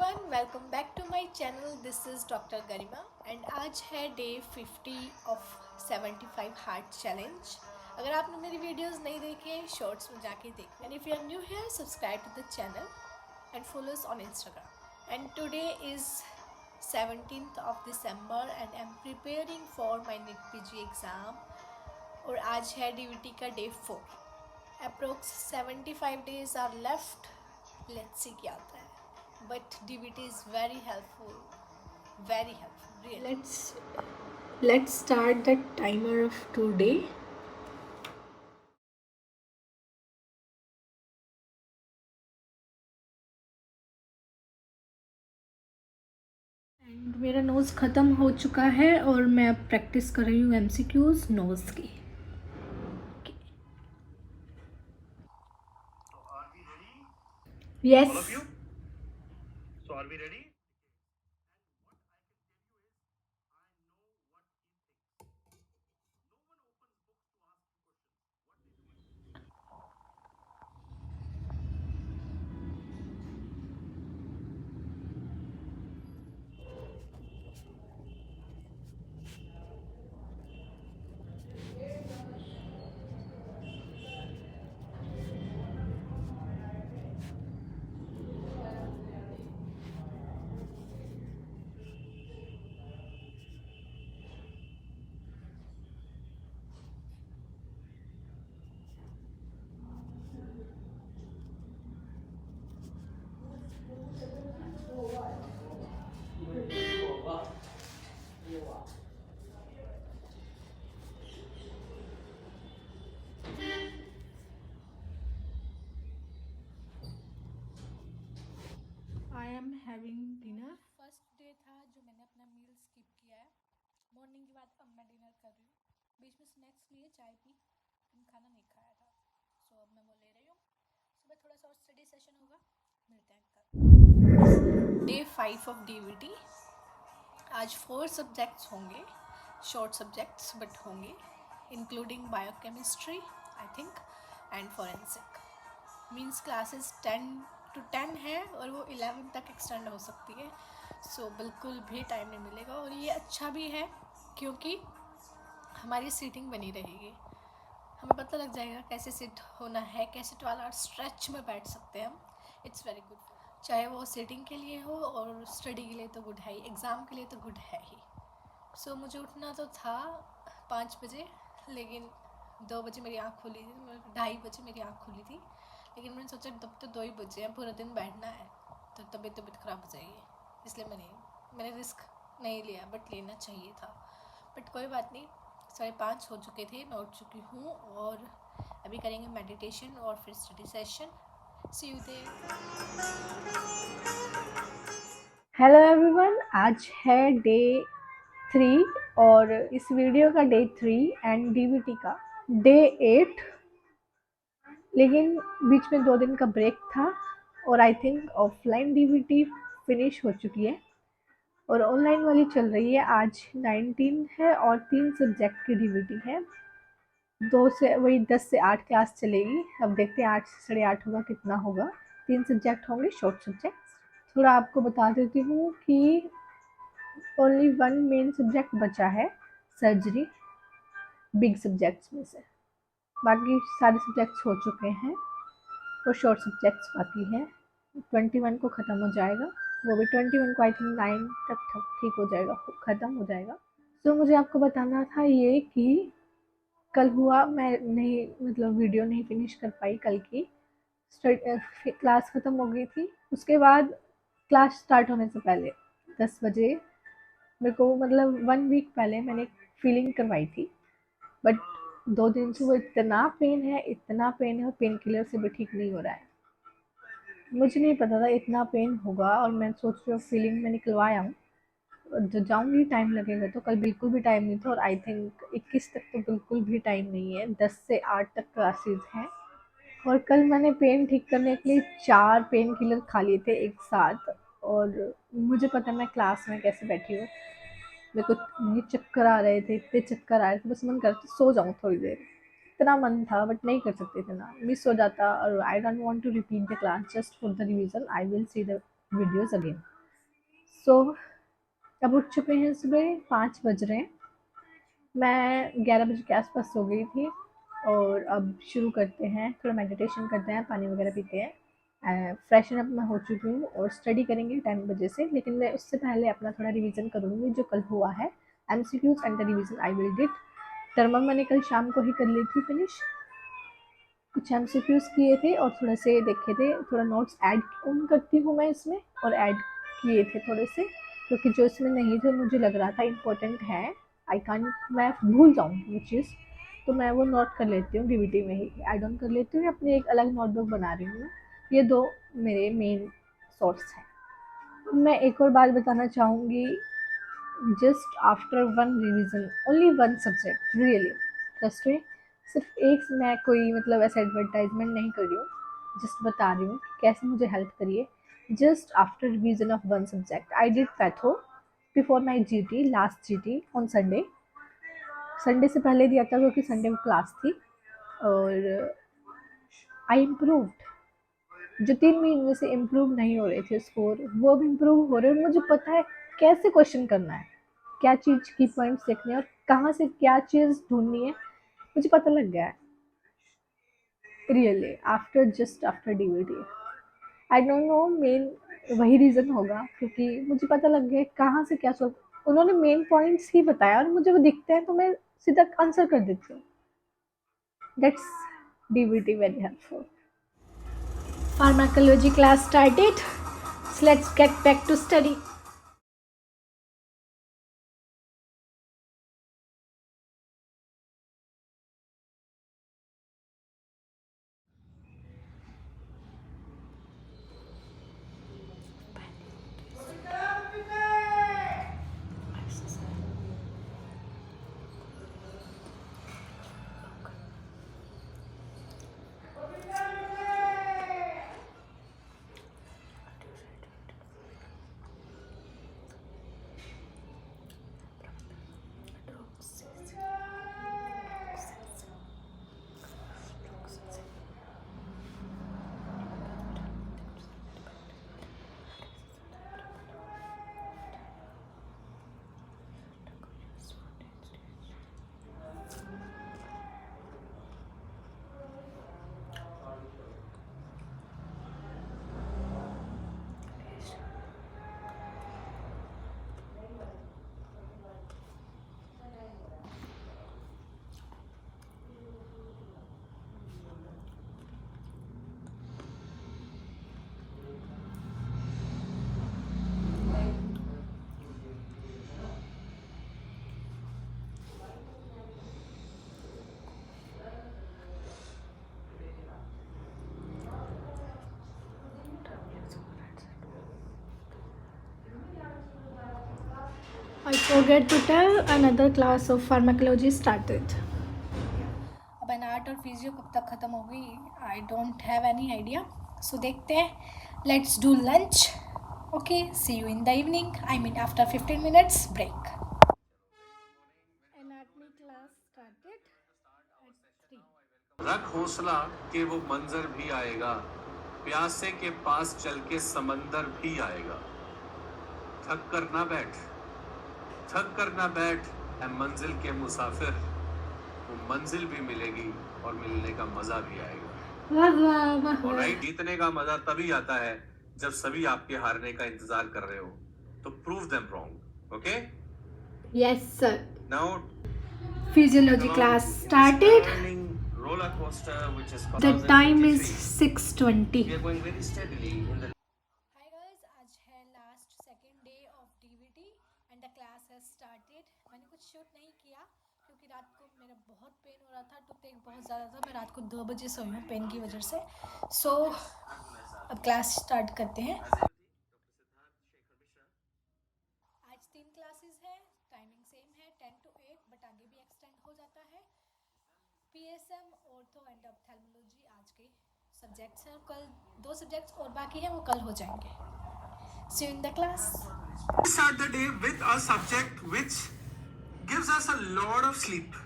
Everyone, welcome back to my channel. This is doctor Garima and आज है day 50 of 75 heart challenge. अगर आपने मेरी वीडियोस नहीं देखी हैं, शॉर्ट्स में जाके देखें। And if you are new here, subscribe to the channel and follow us on Instagram. And today is 17th of December and I am preparing for my NEET PG exam. और आज है DVT का day 4। Approx 75 days are left. Let's see क्या होता है। But DBT is very helpful, really. Let's start the timer of today. And मेरा nose ख़त्म हो चुका है और मैं अब प्रैक्टिस कर रही हूँ MCQs नोज़ की। Yes. All of you? So are we ready? I am having dinner. First day था जो मैंने अपना मील स्किप किया है। मॉर्निंग के बाद अब मैं डिनर कर रही हूँ। बीच में स्नैक्स लिए, चाय पी, लेकिन खाना नहीं खाया था। सो अब मैं वो ले रही हूँ। सुबह थोड़ा सा और स्टडी सेशन होगा। मिलते हैं कल। Day 5 of DVT. आज 4 सब्जेक्ट्स होंगे, शॉर्ट सब्जेक्ट्स बट होंगे, including biochemistry I think and forensic. Means classes 10 to 10 है और वो 11 तक एक्सटेंड हो सकती है। सो बिल्कुल भी टाइम नहीं मिलेगा और ये अच्छा भी है क्योंकि हमारी सीटिंग बनी रहेगी। हमें पता लग जाएगा कैसे सिट होना है, कैसे 12 आवर स्ट्रेच में बैठ सकते हैं हम। इट्स वेरी गुड, चाहे वो सीटिंग के लिए हो और स्टडी के लिए तो गुड है ही, एग्ज़ाम के लिए तो गुड है ही। सो मुझे उठना तो था 5 बजे, लेकिन 2 बजे मेरी आँख खुली थी, 2:30 बजे मेरी आँख खुली थी। लेकिन मैंने सोचा तब तो 2 ही बजे हैं, पूरा दिन बैठना है तो तबीयत ख़राब हो जाएगी, इसलिए मैंने रिस्क नहीं लिया, बट लेना चाहिए था। बट कोई बात नहीं, 5:30 हो चुके थे, मैं उठ चुकी हूँ और अभी करेंगे मेडिटेशन और फिर study session. See you there. Hello everyone, आज है डे 3 और इस वीडियो का डे 3 एंड डीवीटी का डे 8। लेकिन बीच में 2 दिन का ब्रेक था और I think offline DVT finish हो चुकी है और ऑनलाइन वाली चल रही है। आज 19 है और 3 सब्जेक्ट की डीवीटी है। 2 से वही 10 से 8 क्लास चलेगी। अब देखते हैं 8 से 8:30 होगा कितना होगा। 3 सब्जेक्ट होंगे, शॉर्ट सब्जेक्ट। थोड़ा आपको बता देती हूँ कि ओनली 1 मेन सब्जेक्ट बचा है, सर्जरी, बिग सब्जेक्ट्स में से। बाकी सारे सब्जेक्ट्स हो चुके हैं और शॉर्ट सब्जेक्ट्स बाकी हैं। 21 को ख़त्म हो जाएगा, वो भी 21 को आई थिंक 9 तक ठीक हो जाएगा, ख़त्म हो जाएगा। तो मुझे आपको बताना था ये कि कल हुआ, मैं नहीं मतलब वीडियो नहीं फिनिश कर पाई कल की। क्लास ख़त्म हो गई थी, उसके बाद क्लास स्टार्ट होने से पहले 10 बजे मेरे को मतलब 1 वीक पहले मैंने फीलिंग करवाई थी, बट 2 दिन से वो इतना पेन है और पेन किलर से भी ठीक नहीं हो रहा है। मुझे नहीं पता था इतना पेन होगा और मैं सोच रही हूँ फीलिंग में निकलवाया हूँ, जो जाऊँगी टाइम लगेगा। तो कल बिल्कुल भी टाइम नहीं था और आई थिंक 21 तक तो बिल्कुल भी टाइम नहीं है। 10 से 8 तक क्लासेस हैं और कल मैंने पेन ठीक करने के लिए 4 पेन किलर खा लिए थे एक साथ। और मुझे पता है मैं क्लास में कैसे बैठी हूँ, मेरे को मुझे चक्कर आ रहे थे, इतने चक्कर आ रहे थे, बस मन कर सो जाऊँ थोड़ी देर। इतना मन था बट नहीं कर सकते थे ना, मिस हो जाता। और I don't want to repeat the class, just for the revision I will see the videos again. So अब उठ चुके हैं, सुबह 5 बज रहे हैं। मैं 11 बजे के आसपास सो गई थी और अब शुरू करते हैं, थोड़ा मेडिटेशन करते हैं, पानी वगैरह पीते हैं। फ्रेशन अप मैं हो चुकी हूँ और स्टडी करेंगे 10 बजे से, लेकिन मैं उससे पहले अपना थोड़ा रिवीजन करूँगी जो कल हुआ है। MCQs and the revision I will did. Term मैंने कल शाम को ही कर ली थी फिनिश। कुछ MCQs किए थे और थोड़े से देखे थे, थोड़ा नोट्स ऐड ऑन करती हूँ मैं इसमें, और ऐड किए थे थोड़े से, क्योंकि जो इसमें नहीं थे मुझे लग रहा था इम्पोर्टेंट है, आई कांट, मैं भूल जाऊँगी वो चीज़, तो मैं वो नोट कर लेती हूँ, DBT में ही ऐड ऑन कर लेती हूँ, अपनी एक अलग नोटबुक बना रही हूँ। ये 2 मेरे मेन सोर्स हैं। मैं एक और बात बताना चाहूँगी, just after one revision only one subject, really trust me, सिर्फ एक, मैं कोई मतलब ऐसा एडवर्टाइजमेंट नहीं कर रही हूँ, जस्ट बता रही हूँ कि कैसे मुझे हेल्प करिए। Just after revision of one subject I did patho before my GT, last GT on Sunday. Sunday से पहले दिया था क्योंकि संडे को क्लास थी, और आई इम्प्रूव्ड। जो 3 महीने से इम्प्रूव नहीं हो रहे थे स्कोर, वो अब इम्प्रूव हो रहे हैं, और मुझे पता है कैसे क्वेश्चन करना है, क्या चीज़ की पॉइंट्स देखने हैं और कहाँ से क्या चीज़ ढूंढनी है, मुझे पता लग गया है really after DBT। I don't know, main वही रीज़न होगा, क्योंकि मुझे पता लग गया कहाँ से क्या सॉल्व, उन्होंने मेन पॉइंट्स ही बताया और मुझे वो दिखते हैं तो मैं सीधा आंसर कर देती हूँ। That's DBT very helpful. Pharmacology class started, so let's get back to study. I forget to tell, another class of pharmacology started. अब एनआर्ट और फिजियो कब तक ख़त्म होगी, I don't have any idea, so देखते हैं। Let's do lunch, okay, see you in the evening, I mean after 15 minutes break. Anatomy class started at 3. रख हौसला के वो मंजर भी आएगा, प्यासे के पास चल के समंदर भी आएगा। थक कर ना बैठ, थक कर ना बैठ ऐ मंजिल के मुसाफिर, वो मंजिल भी मिलेगी और मिलने का मजा भी आएगा। वाह वाह वाह। ऑलराइट, जीतने का मजा तभी आता है जब सभी आपके हारने का इंतजार कर रहे हो, तो prove them wrong, okay? Yes sir. Now Physiology class started. roller coaster which is The time is 6:20. we are going very steadily in the hi guys, आज है last second day of DBT and the class has started. मैंने कुछ shoot नहीं किया क्योंकि रात को मेरा बहुत पेन हो रहा था, टुकटेक बहुत ज़्यादा था, मैं रात को 2 बजे सोई हूँ पेन की वजह से। सो अब क्लास स्टार्ट करते हैं। आज 3 क्लासेस हैं, टाइमिंग सेम है 10 to 8, बट आगे भी एक्सटेंड हो जाता है। PSM, ऑर्थो एंड ऑप्थेल्मोलॉजी आज के सब्जेक्ट्स हैं, कल 2 सब्जेक्ट्स और बाकी हैं, वो कल हो जाएंगे। See you in the class. Start the day with a subject which gives us a lot of sleep.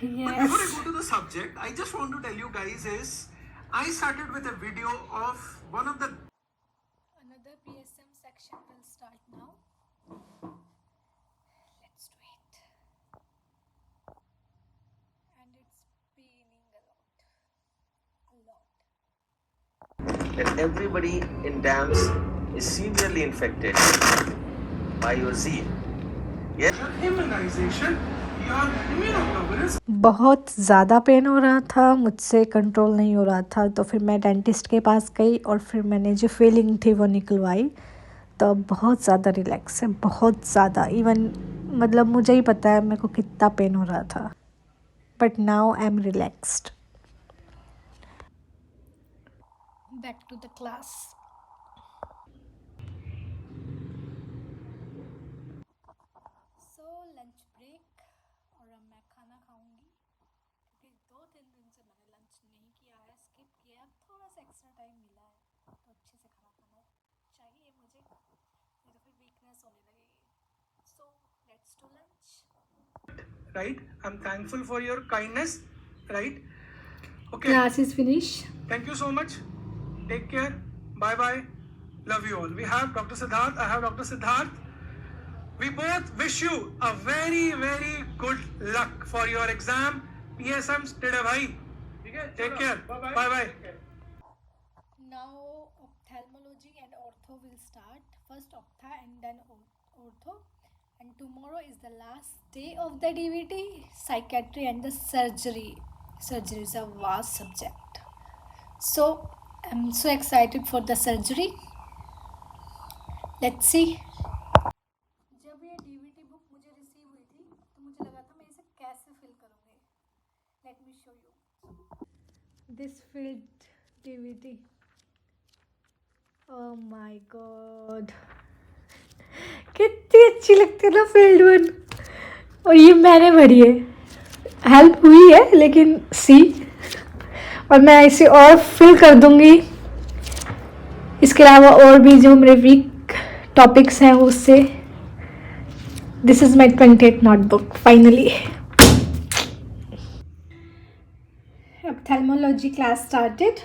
But before I go to the subject, I just want to tell you guys is I started with a video of one of the Another PSM section will start now. Let's do it. And it's paining a lot. That everybody in dams is severely infected by your zeal. Yes? Immunization, your immunoglobulins बहुत ज़्यादा pen हो रहा था, मुझसे control नहीं हो रहा था, तो फिर मैं डेंटिस्ट के पास गई और फिर मैंने जो फीलिंग थी वो निकलवाई। तो अब बहुत ज़्यादा रिलैक्स है, बहुत ज़्यादा। इवन मतलब मुझे ही पता है मेरे को कितना पेन हो रहा था, but now I am relaxed. Back to the class. So lunch break और अब मैं खाना खाऊंगी क्योंकि 2-3 दिन से मैंने लंच नहीं किया है, स्किप किया है। अब थोड़ा सा एक्स्ट्रा टाइम मिला है तो अच्छे से खाना खाना चाहिए मुझे, नहीं तो फिर वीकनेस होने लगेगी। So let's do lunch. right? I'm thankful for your kindness, right? Okay. Class is finish. Thank you so much. Take care. Bye bye. Love you all. We have Dr. Siddharth. I have Dr. Siddharth. We both wish you a very, very good luck for your exam. PSMs today, bhai. Take care. Bye bye. Now ophthalmology and ortho will start. First ophtha and then ortho. And tomorrow is the last day of the DVT. Psychiatry and the surgery. Surgery is a vast subject. So I'm so excited for the surgery. Let's see. जब ये DVT book मुझे receive हुई थी तो मुझे लगा था मैं इसे कैसे फिल करूँगी. Let me show you. This field DVD, oh my God, कितनी अच्छी लगती है ना फील्ड 1। और ये मैंने भरी है, हेल्प हुई है लेकिन सी, और मैं इसे और फिल कर दूंगी। इसके अलावा और भी जो मेरे वीक टॉपिक्स हैं उससे। This is my 28th notebook finally. Ophthalmology class started.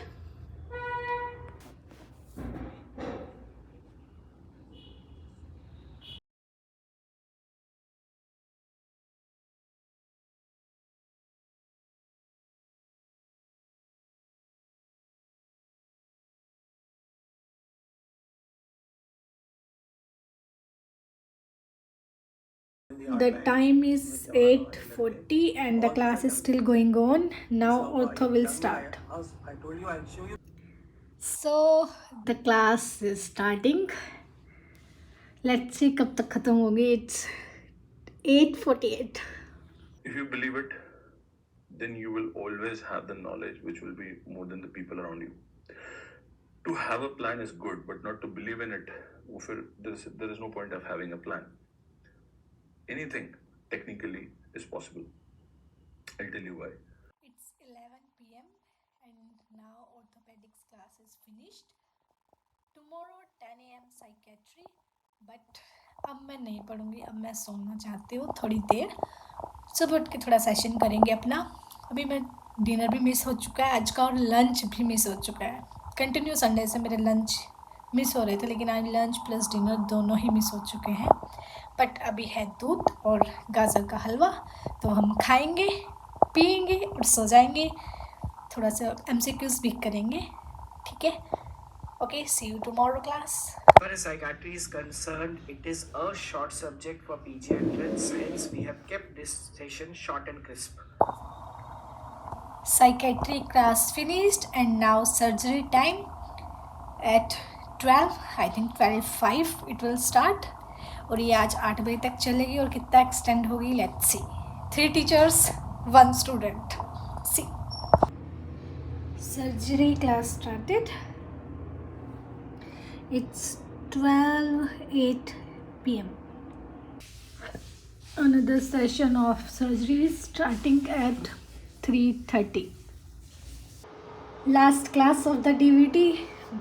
The time is 8:40 and the class is still going on. Now ortho will start. So the class is starting. Let's see कब तक खत्म होगी. It's 8:48. If you believe it, then you will always have the knowledge which will be more than the people around you. To have a plan is good, but not to believe in it, there is no point of having a plan. Anything technically is possible. I'll tell you why. It's 11 p.m. and now orthopedics class is finished. Tomorrow 10 a.m. psychiatry. But अब मैं नहीं पढ़ूंगी, अब मैं सोना चाहती हूँ थोड़ी देर। सुबह उठ के थोड़ा सेशन करेंगे अपना। अभी मैं डिनर भी मिस हो चुका है आज का और लंच भी मिस हो चुका है। कंटिन्यू संडे से मेरे लंच मिस हो रहे थे, लेकिन आज लंच प्लस डिनर दोनों ही मिस हो चुके हैं। बट अभी है दूध और गाजर का हलवा, तो हम खाएंगे, पिएंगे और सो जाएंगे। थोड़ा सा MCQs भी करेंगे, ठीक है? Okay, see you tomorrow class. As far as psychiatry is concerned, it is a short subject for PG entrance, hence we have kept this session short and crisp. Psychiatry class finished and now surgery time at 12, I think 12:05 it will start. और ये आज 8 बजे तक चलेगी और कितना extend होगी, let's see. 3 teachers 1 student, see. Surgery class started. It's 12:08 p.m. Another session of surgery is starting at 3:30. Last class of the DVT,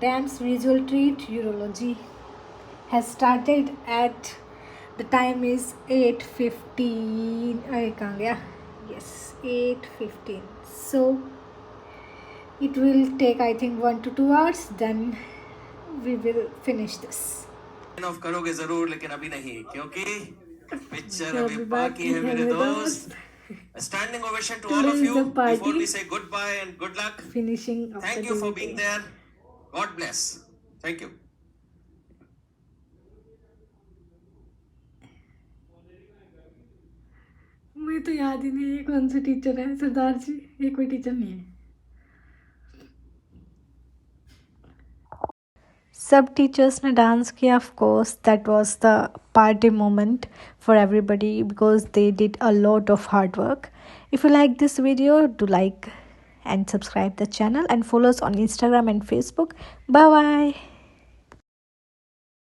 DAMS Visual Treat Urology, has started at, the time is 8:15. Yes, 8:15. So it will take I think 1 to 2 hours, then we will finish this. Of करोगे जरूर, लेकिन अभी नहीं, क्योंकि picture अभी अभी बाकी है मेरे दोस्त. A standing ovation to all Today of is you the party. before we say goodbye and good luck. Finishing of Thank the you for DVD. being there. God bless. Thank you. मुझे तो याद ही नहीं है कौन से teacher है सरदार जी, ये कोई टीचर नहीं है. सब टीचर्स ने डांस किया. Of course that was the party moment for everybody because they did a lot of hard work. If you like this video, do like and subscribe the channel and follow us on Instagram and Facebook. Bye bye.